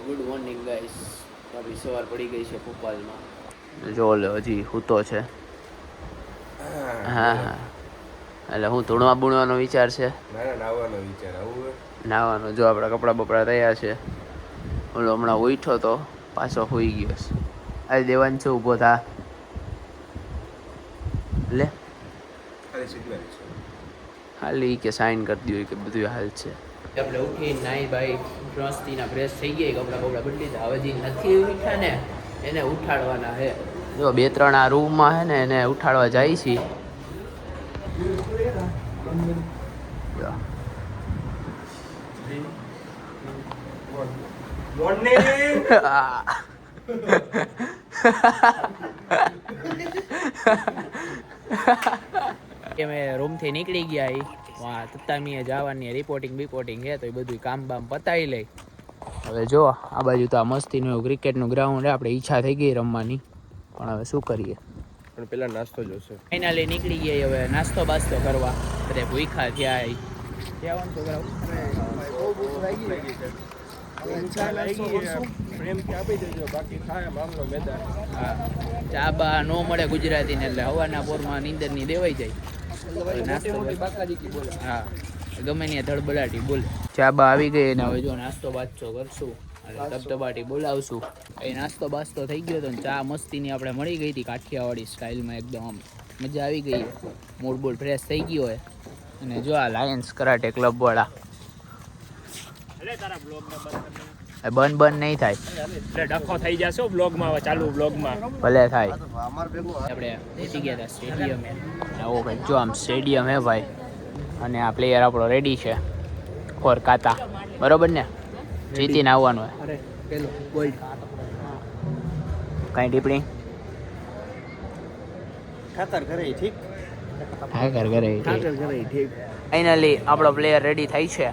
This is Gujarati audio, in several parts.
Good morning guys. આપણી સવાર પડી ગઈ છે ભોપાલમાં. જો લે હજી સૂતો છે. હા હા એટલે હું ધૂણવા બુણવાનો વિચાર છે. નાવાનો વિચાર આવું નાવાનો જો આપણા કપડાં બપડા તૈયાર છે. ઓલો હમણાં ઉઠ્યો તો પાછો સુઈ ગયો છે. આ દેવાન છે ઊભો થા લે ખાલી સિગ્નલ છે ખાલી કે સાઈન કરી દઉં કે બધું હાલ છે. આપણે ઉઠી નાઈ બાઈ મસ્તીના ફ્રેશ થઈ ગઈ કપડાં બપડા બદલી દીધા. હવે જે નથી ઉઠ્યા ને એને ઉઠાડવાના છે. જો 2-3 આ રૂમમાં છે ને એને ઉઠાડવા જાય છે. મેં રૂમથી નીકળી ગયા તત્તામીએ જવાની રિપોર્ટિંગ છે તો એ બધું કામ બામ પતાવી લઈ. હવે જો આ બાજુ તો આ મસ્તીનું ક્રિકેટનું ગ્રાઉન્ડ આપણે ઈચ્છા થઈ ગઈ રમવાની પણ હવે શું કરીએ. પણ પેલા નાસ્તો જોશે. ફાઇનલી નીકળી ગયા હવે નાસ્તો બાસ્તો કરવા. બધે ભૂખા થયા ક્યાં છોકરાઓ ચા બા નો મળે ગુજરાતી ને એટલે હવાના પોરમાં નીંદર ની દેવાઈ જાય. હા ગમે ત્યાં ધડબડાટી બોલે. ચા બા આવી ગઈ ને હવે જો નાસ્તો બાસ્તો કરશું ધબધબાટી બોલાવશું. એ નાસ્તો બાસ્તો થઈ ગયો તો ચા મસ્તીની આપણે મળી ગઈ હતી કાઠિયાવાડી સ્ટાઇલમાં એકદમ આમ મજા આવી ગઈ. મૂડ બૂડ ફ્રેશ થઈ ગયો હોય. અને જો આ લાયન્સ કરાટે ક્લબ વાળા બંધ નહીં થાય ડખો થઈ જશો બ્લોગમાં ચાલુ બ્લોગમાં ભલે થાય. આપણે પહોંચી ગયા હતા સ્ટેડિયમે. આવો કંઈક જો આમ સ્ટેડિયમ હે ભાઈ. અને આ પ્લેયર આપણો રેડી છે કોલકાતા બરોબર ને જીતીને આવવાનું હોય. કઈ ટિપ્પણી ખાતર કરે ઠીક ફાઇનલી આપણો પ્લેયર રેડી થઈ છે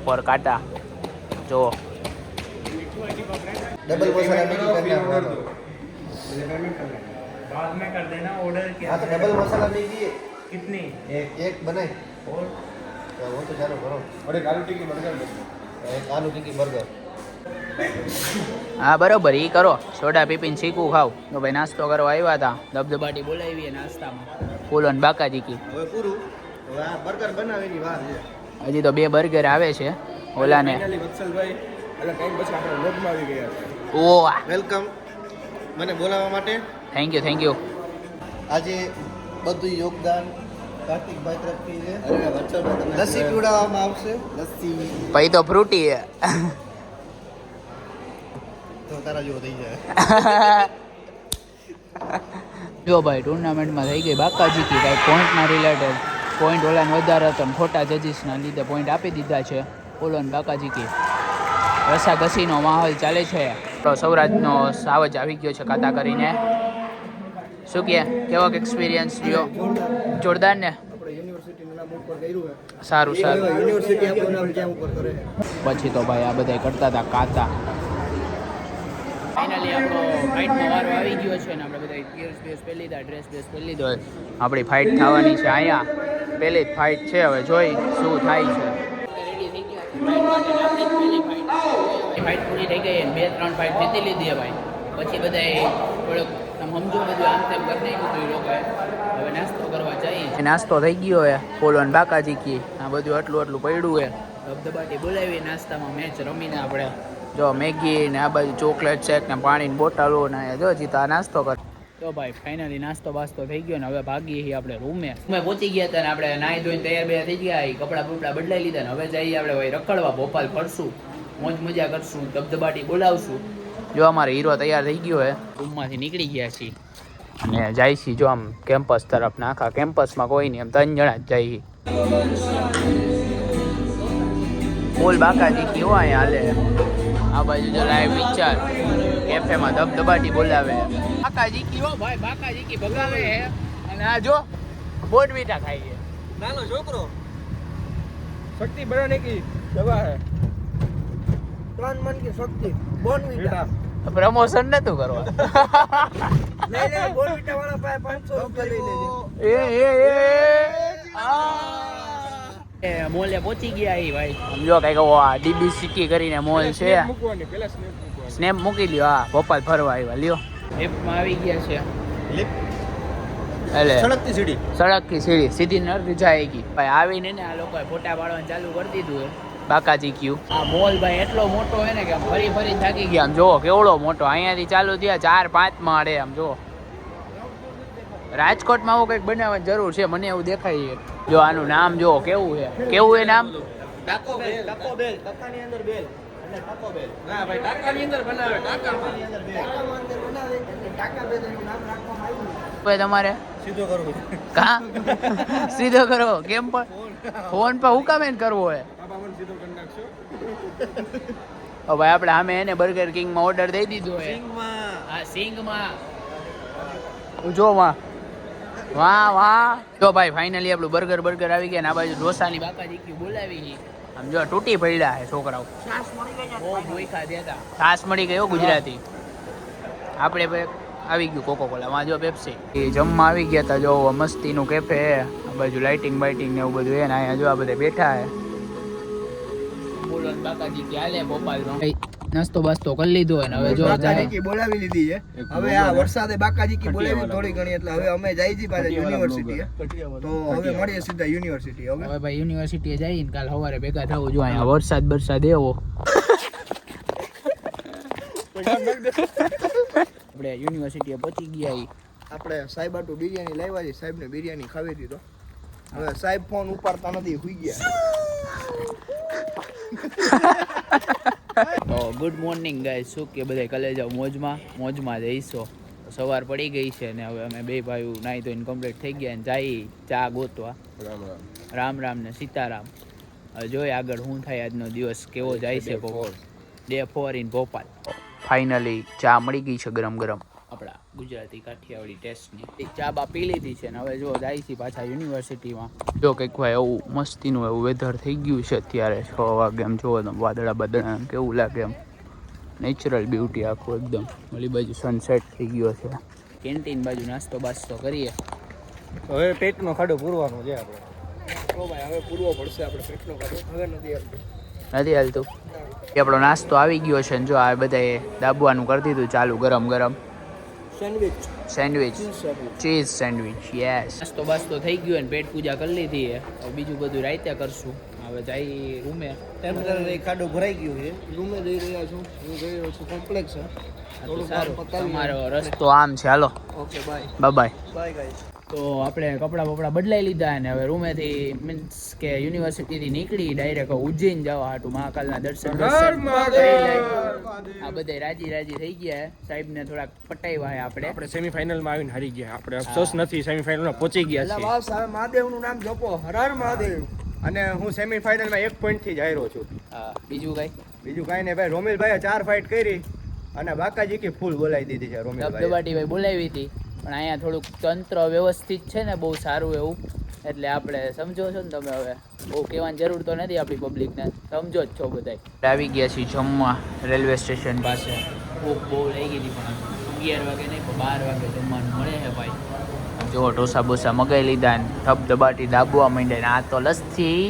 કોલકાતા. જો डबल मसाला मैगी करना बाद में कर देना ऑर्डर क्या हाँ तो डबल मसाला मैगी कितनी एक बनाए और तो वो तो जानो करो और एक आलू टिक्की बर्गर एक आलू टिक्की बर्गर હા બરોબર એ કરો. સોડા પીપીને શીખવું ખાવ તો ભાઈ નાસ્તો કરવા આવ્યા હતા ધબધબાટી બોલાવીએ નાસ્તામાં ફૂલ અને બાકાજીકી. હવે પૂરું હવે આ બર્ગર બનાવીની વાર છે. હજી તો 2 બર્ગર આવે છે ઓલાને. ફાઇનલી વત્સલભાઈ એટલે ટાઈમ પછી આપણે વ્લોગમાં આવી ગયા છે. ઓ વેલકમ મને બોલાવવા માટે. Thank you. આજે બધું યોગદાન કાર્તિકભાઈ તરફથી છે. લસ્સી પીવડાવવામાં આવશે. લસ્સી પછી તો ફ્રૂટી હે તો તારા જેવો થઈ જાય. જો ભાઈ ટુર્નામેન્ટમાં થઈ ગઈ બાકાજીકી કાંઈ પોઈન્ટના રિલેટેડ પોઈન્ટ ઓલાને વધારે હતો ને ખોટા જજીસના લીધે પોઈન્ટ આપી દીધા છે. ઓલોન બાકાજીકી રસાકસીનો માહોલ ચાલે છે. તો સૌરાષ્ટ્રનો સાવજ આવી ગયો છે કાતા કરીને. શું કહે કેવો એક્સપિરિયન્સ રહ્યો? જોરદાર ને સારું યુનિવર્સિટી આપણું નામ ક્યાં ઉપર કરે. પછી તો ભાઈ આ બધા કરતા હતા કાતા. ફાઇનલી આપણો ફાઇટનો વારો આવી ગયો છે ને આપણે બધા ગિયર્સ બેસ પહેરી લીધા ડ્રેસ બેસ પહેરી લીધો. આપણી ફાઇટ થવાની છે અહીંયા પહેલી જ ફાઇટ છે. હવે જોઈ શું થાય છે. રેડી થઈ ગયા ફાઇટ પૂરી થઈ ગઈ 2-3 ફાઇટ જીતી લીધી ભાઈ. પછી બધાએ થોડોક તમે સમજો બધું આમ તેમ કરી નાખ્યું હતું એ લોકોએ. હવે નાસ્તો કરવા જઈએ. નાસ્તો થઈ ગયો હે ફોલોન બાકાજીકી આ બધું આટલું પડ્યું હે. ધબધબાટી બોલાવી નાસ્તામાં મેચ રમીને આપણે જો મેગી ને આ બાજુ ચોકલેટ શેક ને પાણીની બોટલો ને જો જીતા નાસ્તો કર. તો ભાઈ ફાઇનલી નાસ્તો બાસ્તો થઈ ગયો ને હવે ભાગીએ છીએ આપણે રૂમે પહોંચી ગયા હતા ને આપણે નાહી ધોઈને તૈયાર બે થઈ ગયા. કપડાં બપડા બદલાઈ લીધા ને હવે જઈએ આપણે ભાઈ રખડવા ભોપાલ ફરશું મોજ મજા કરશું ધબધબાટી બોલાવશું. જો અમારો હીરો તૈયાર થઈ ગયો હે રૂમમાંથી નીકળી ગયા છીએ અને જાય છીએ જો આમ કેમ્પસ તરફ ને આખા કેમ્પસમાં કોઈ નહીં એમ 3 જણા જ જાય. બોલ બાકાજી કેવો અહીંયા હાલે. આ બાજુ જો લાઈવ વિચાર કેફેમાં ધબધબાટી બોલાવે. બાકાજી કીવો ભાઈ બાકાજી કી ભગાવે હે અને આ જો બોનવીટા ખાઈ છે. નાનો છોકરો शक्ति बढ़ाने की दवा है. प्राण मन की शक्ति बोनवीटा પ્રમોશન નતું કરવા. नहीं बोनवीटा वाला पाए 500 रुपया ले लेजे. એ મોલે પહોંચી ગયા એ ભાઈ સમજો કઈક ડીબી સિટી કરીને મોલ છે મૂકવાની પેલા સ્નેપ મૂકવાની સ્નેપ મૂકી લ્યો હા ભોપાલ ફરવા આવ્યા લ્યો એપમાં આવી ગયા છે એટલે સડકથી સીડી સીધી નર્ક જાય ગઈ ભાઈ આવીને ને આ લોકોએ ફોટા પાડવાનું ચાલુ કરી દીધું હે બાકાજી ક્યુ આ મોલ ભાઈ એટલો મોટો હે ને કે આમ ફરી ફરી થાકી ગયા આમ જોવો કેવડો મોટો અહીંયાથી ચાલુ થયા 4-5 માળે આમ જોવો રાજકોટમાં આવું કંઈક બનાવવાની જરૂર છે મને એવું દેખાય છે જો આનું નામ જો કેવું છે નામ ટાકો બેલ ટાકાની અંદર બેલ અને ટાકો બેલ ના ભાઈ ટાકાની અંદર બનાવે ટાકાની અંદર ટાકામાં અંદર બનાવે એટલે ટાકા બેલ એનું નામ રાખવામાં આવ્યું ભાઈ તમારે સીધો કરવું કા સીધો કરો કેમ પણ ફોન પર હું કામ એને કરવો હે બાબા મને સીધો કરી નાખશો ભાઈ આપણે આમે એને બર્ગર કિંગમાં ઓર્ડર દઈ દીધો હે સિંગમાં હા સિંગમાં જો વાહ જો ભાઈ ફાઇનલી આપણું બર્ગર આવી ગયા ને આ બાજુ ઢોસાની બાકાજી ક્યુ બોલાવી આમ જો તૂટી પડ્યા છે છોકરાઓ બહુ ભૂખા દેતા છાસ મળી ગયો ગુજરાતી આપણે આવી ગયું કોકોકોલા માં જો પેપ્સી એ જમવા આવી ગયા તા જો મસ્તીનું કેફે હે આ બાજુ લાઇટિંગ બાઇટિંગ ને એવું બધું હે ને અહીંયા જો આ બધા બેઠા હે બોલો બાકાજી કે હાલે ભોપાલનો નાસ્તો બાસ્તો કરી લીધો ને હવે જો બાકાજી બોલાવી લીધી છે હવે આ વરસાદે બાકાજી કી બોલાવી થોડી ઘણી એટલે હવે અમે જાય છી પાછા યુનિવર્સિટી તો હવે મળીએ સીધા યુનિવર્સિટી હવે ભાઈ યુનિવર્સિટીએ જઈને કાલ સવારે ભેગા થવું જો અહીંયા વરસાદ એવો આપણે યુનિવર્સિટીએ પહોંચી ગયા આપણે સાહેબ આટું બિરયાની લાવ્યા છે સાહેબને બિરયાની ખાવી હતી તો હવે સાહેબ ફોન ઉપાડતા નથી સુઈ ગયા તો ગુડ મોર્નિંગ ગાઈસ શું કે બધા કલેજ મોજમાં જઈશો સવાર પડી ગઈ છે ને હવે અમે બે ભાઈઓ નાહી ધોઈને કમ્પ્લીટ થઈ ગયા ને જઈ ચા ગોતવા રામ ને સીતારામ હવે જોઈએ આગળ શું થાય આજનો દિવસ કેવો જાય છે ડે 4 ઇન ભોપાલ ફાઇનલી ચા મળી ગઈ છે ગરમ આપણા ગુજરાતી કાઠિયાવાડી ટેસ્ટની ચા બા પી લીધી છે ને હવે જો જાય છે પાછા યુનિવર્સિટીમાં જો કંઈક ભાઈ એવું મસ્તીનું એવું વેધર થઈ ગયું છે અત્યારે 6 વાગે એમ જોવો તમે વાદળા કેવું લાગે એમ નેચરલ બ્યુટી આખું એકદમ ઓલી બાજુ સનસેટ થઈ ગયો છે કેન્ટીન બાજુ નાસ્તો બાસ્તો કરીએ હવે પેટનો ખાડો પૂરવાનો છે આપણે ઓ ભાઈ હવે પૂરવો પડશે આપણે પેટનો ખાડો હવે નથી હાલતું આપણો નાસ્તો આવી ગયો છે ને જો આ બધાએ દાબવાનું કરી દીધું ચાલુ ગરમ સેન્ડવિચ ચીઝ સેન્ડવિચ યસ નાસ્તો બાસ્તો થઈ ગયો ને પેટ પૂજા કરી લીધી છે હવે બીજું બધું રાતે કરશું હવે જઈ રૂમે ટેમ્પરરી ખાડો ભરાઈ ગયું છે રૂમે જઈ રહ્યા છું હું જઈ રહ્યો છું કોમ્પ્લેક્સ છે તમારો રસ્તો આમ છે hello okay bye bye guys તો આપણે કપડાં બદલાઈ લીધા અને હવે રૂમેથી મીન્સ કે યુનિવર્સિટીથી નીકળી ડાયરેક્ટ ઉજ્જૈન જવા હાટું મહાકાલના દર્શન કરી લઈ આ બધા રાજી થઈ ગયા સાહેબને થોડાક પટાવ્યા આપણે સેમીફાઇનલમાં આવીને હારી ગયા આપણે અફસોસ નથી સેમીફાઇનલમાં પહોંચી ગયા એટલે છીએ વાહ સાહેબ મહાદેવનું નામ જપો હર હર મહાદેવ અને હું સેમીફાઇનલમાં 1 પોઈન્ટથી જ હાર્યો છું હા બીજું કાંઈ નહીં ભાઈ રોમિલભાઈએ 4 ફાઇટ કરી અને બાકાજી કી ફૂલ બોલાવી દીધી છે રોમિલભાઈ દબદબાટી ભાઈ બોલાવી હતી પણ અહીંયા થોડુંક તંત્ર વ્યવસ્થિત છે ને બહુ સારું એવું એટલે આપણે સમજો છો ને તમે હવે બહુ કહેવાની જરૂર તો નથી આપણી પબ્લિકને સમજો જ છો બધા આવી ગયા છીએ જમવા રેલવે સ્ટેશન પાસે ભૂખ બહુ લઈ ગઈ હતી પણ 11 વાગે નહીં પણ 12 વાગે જમવાનું મળે છે ભાઈ જો ઢોસા બોસા મગાઈ લીધા ને ધબધબાટી દાબવા માંડ્યા ને આ તો લસ્સી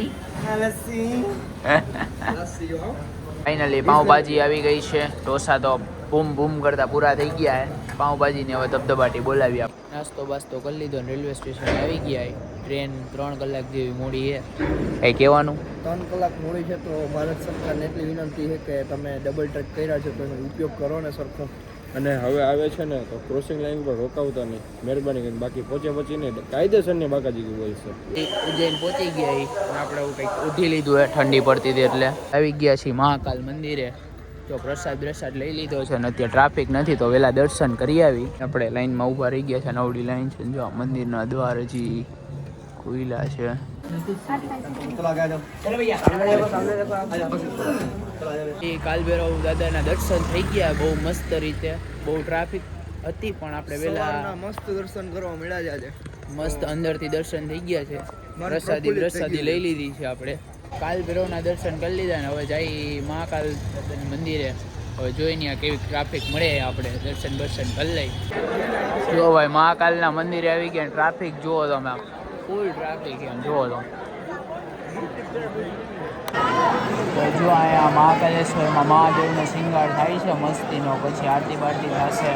ફાઇનલી પાઉંભાજી આવી ગઈ છે ઢોસા તો બૂમ કરતા પૂરા થઈ ગયા હે પાઉંભાજીને હવે ધબધબાટી બોલાવી આપ નાસ્તો બાસ્તો કરી લીધો ને રેલવે સ્ટેશન આવી ગયા ટ્રેન 3 કલાક જેવી મોડી છે કંઈ કહેવાનું 3 કલાક મોડી છે તો ભારત સરકારને એટલી વિનંતી છે કે તમે ડબલ ટ્રેક કર્યા છે તો એનો ઉપયોગ કરો ને સરખો અને હવે આવે છે ને તો ક્રોસિંગ લાઈન પર રોકાવતા નહીં મહેરબાની કરીને બાકી પહોંચીને કાયદેસરની બાકાજી બોલશે ઉજ્જૈન પહોંચી ગયા આપણે એવું કંઈક ઉઠી લીધું હે ઠંડી પડતી હતી એટલે આવી ગયા છીએ મહાકાલ મંદિરે જો પ્રસાદ લઈ લીધો છે ને અત્યારે ટ્રાફિક નથી તો વહેલા દર્શન કરી આવી આપણે લાઈનમાં ઊભા રહી ગયા છે નવડી લાઈન છે જો મંદિરના દ્વાર હજી ખુલ્લા છે કાલભૈરવ દાદાના દર્શન થઈ ગયા બહુ મસ્ત રીતે બહુ ટ્રાફિક હતી પણ આપણે વહેલા મસ્ત દર્શન કરવા મળ્યા છે આજે મસ્ત અંદરથી દર્શન થઈ ગયા છે પ્રસાદી લઈ લીધી છે આપણે કાલભૈરવના દર્શન કરી લીધા ને હવે જઈ મહાકાલ મંદિરે હવે જોઈને કેવી ટ્રાફિક મળે આપણે દર્શન કરી લઈ જો ભાઈ મહાકાલના મંદિરે આવી ગયા ટ્રાફિક જુઓ તમે ફૂલ ટ્રાફિક એમ જુઓ તો તો જો અહીંયા મહાકાલેશ્વરમાં મહાદેવનો શૃંગાર થાય છે મસ્તીનો, પછી આરતી બારતી થશે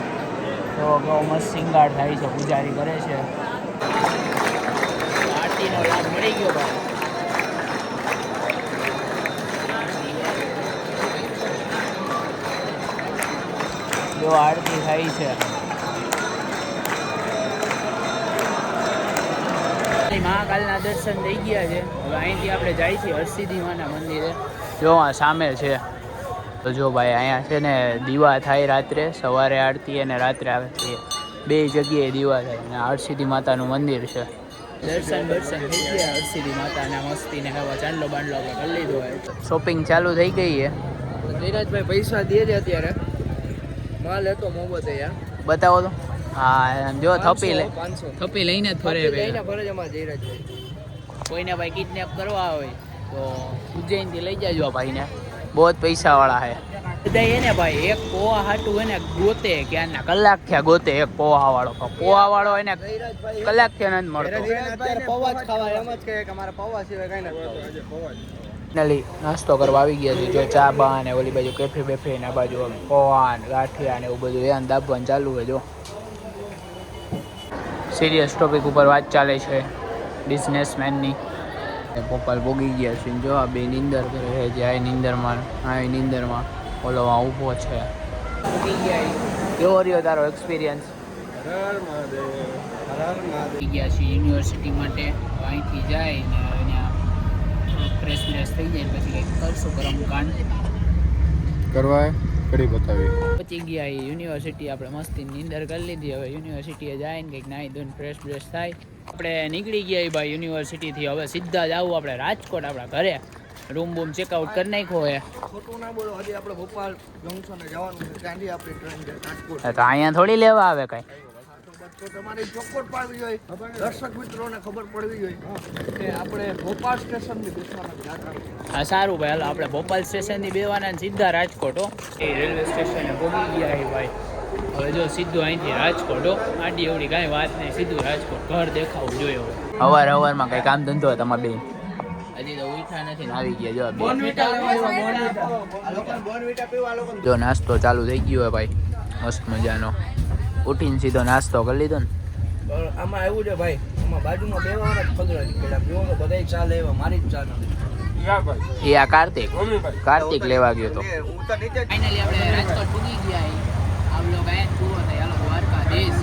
તો કેવો મસ્ત શૃંગાર થાય છે, પૂજારી કરે છે. આરતીનો લાભ મળી ગયો ભાઈ. જો આરતી થાય છે. મહાકાલના દર્શન થઈ ગયા છે. હવે અહીંથી આપણે જાય છીએ હરસિદ્ધિ માના મંદિરે. જો આ સામે છે. તો જો ભાઈ અહીંયા છે ને દીવા થાય રાત્રે, સવારે આરતી અને રાત્રે આરતી, બે જગ્યાએ દીવા થાય. અને હરસિદ્ધિ માતાનું મંદિર છે. દર્શન થઈ ગયા હરસિદ્ધિ માતાના મસ્તીને હવે ચાંદલો બાંડલો આપણે કરી લીધો હોય. શોપિંગ ચાલુ થઈ ગઈ છે. ધીરજભાઈ પૈસા દે છે અત્યારે, માલ હતો મોહબ્બત યાર. બતાવો તો. હા જો થપ્પી 500 થપ્પી લઈને જ ફરે લઈને ફરે છે અમારા ધીરજભાઈ. કોઈને ભાઈ કિડનેપ કરવા હોય તો ઉજ્જૈનથી લઈ જાજો આ ભાઈને, બહુ જ પૈસાવાળા છે બધા. એને ભાઈ એક પોવા હાટું એને ગોતે ક્યાંના કલાક થયા ગોતે એક પોવા વાળો એને કલાક થયા નથી મળતો. અત્યારે પૌવા જ ખાવા, એમ જ કહે કે અમારા પૌવા સિવાય કઈ નથી. ફાઇનલી નાસ્તો કરવા આવી ગયા છે. જો ચા બા ને ઓલી બાજુ કેફે બેફે ને આ બાજુ પોવા ને ગાંઠિયા ને એવું બધું એને દાબવાનું ચાલુ છે. જો સિરિયસ ટોપિક ઉપર વાત ચાલે છે બિઝનેસમેનની. પોપાલ ભોગી ગયા છે. જો આ બે નીંદર કરે છે, જાય નીંદરમાં ઓલો ઊભો છે. ભોગી ગયા. કેવો રહ્યો તારો એક્સપિરિયન્સ? ગયા છે યુનિવર્સિટી માટે. અહીંથી જાય ને અહીંયા ફ્રેશ થઈ જાય પછી કંઈક કરશું કર્મકાંડ કરવા કરી બતાવી. પછી ગયા યુનિવર્સિટી આપણે મસ્તી નીંદર કરી લીધી. હવે યુનિવર્સિટીએ જાય ને કંઈક નાહી ધોઈને ફ્રેશ થાય. આપણે નીકળી ગયા ભાઈ યુનિવર્સિટીથી. હવે સીધા જ આવું આપણે રાજકોટ આપણા ઘરે. રૂમ બૂમ ચેકઆઉટ કરી નાખ્યો હોય. ખોટું ના બોલો, હજી આપણે ભોપાલ જંકશને જવાનું છે, ત્યાંથી આપણી ટ્રેન છે રાજકોટ. તો અહીંયા થોડી લેવા આવે કાંઈ. તો તમારી ચોખવટ પાડવી જોઈએ, દર્શક મિત્રોને ખબર પડવી જોઈએ કે આપણે ભોપાલ સ્ટેશનથી બેસવાના. હા સારું ભાઈ, હાલો આપણે ભોપાલ સ્ટેશનથી બેવાના ને સીધા રાજકોટ હો. એ રેલવે સ્ટેશને પહોંચી ગયા છે ભાઈ. હવે જો સીધું અહીંથી રાજકોટ હો. આડી એવડી કાંઈ વાત નહીં, સીધું રાજકોટ. ઘર દેખાવું જોઈએ હવે. સવારમાં કંઈ કામ ધંધો તમારે બે હજી તો ઉઠા નથી ને આવી ગયા. જો જો નાસ્તો ચાલુ થઈ ગયો હોય ભાઈ મસ્ત મજાનો. ઉઠીને સીધો નાસ્તો કરી લીધો ને. આમાં એવું છે ભાઈ, આમાં બાજુમાં બેવાના જ પગલા નીકળ્યા. પીવો તો બધાય ચા લેવા, મારી જ ચા નથી. એ આ કાર્તિક લેવા ગયો તો. ફાઇનલી આપણે રાજકોટ પૂગી ગયા. આ બ્લોગ અહીંયા પૂરો થાય. હાલો દ્વારકાધીશ.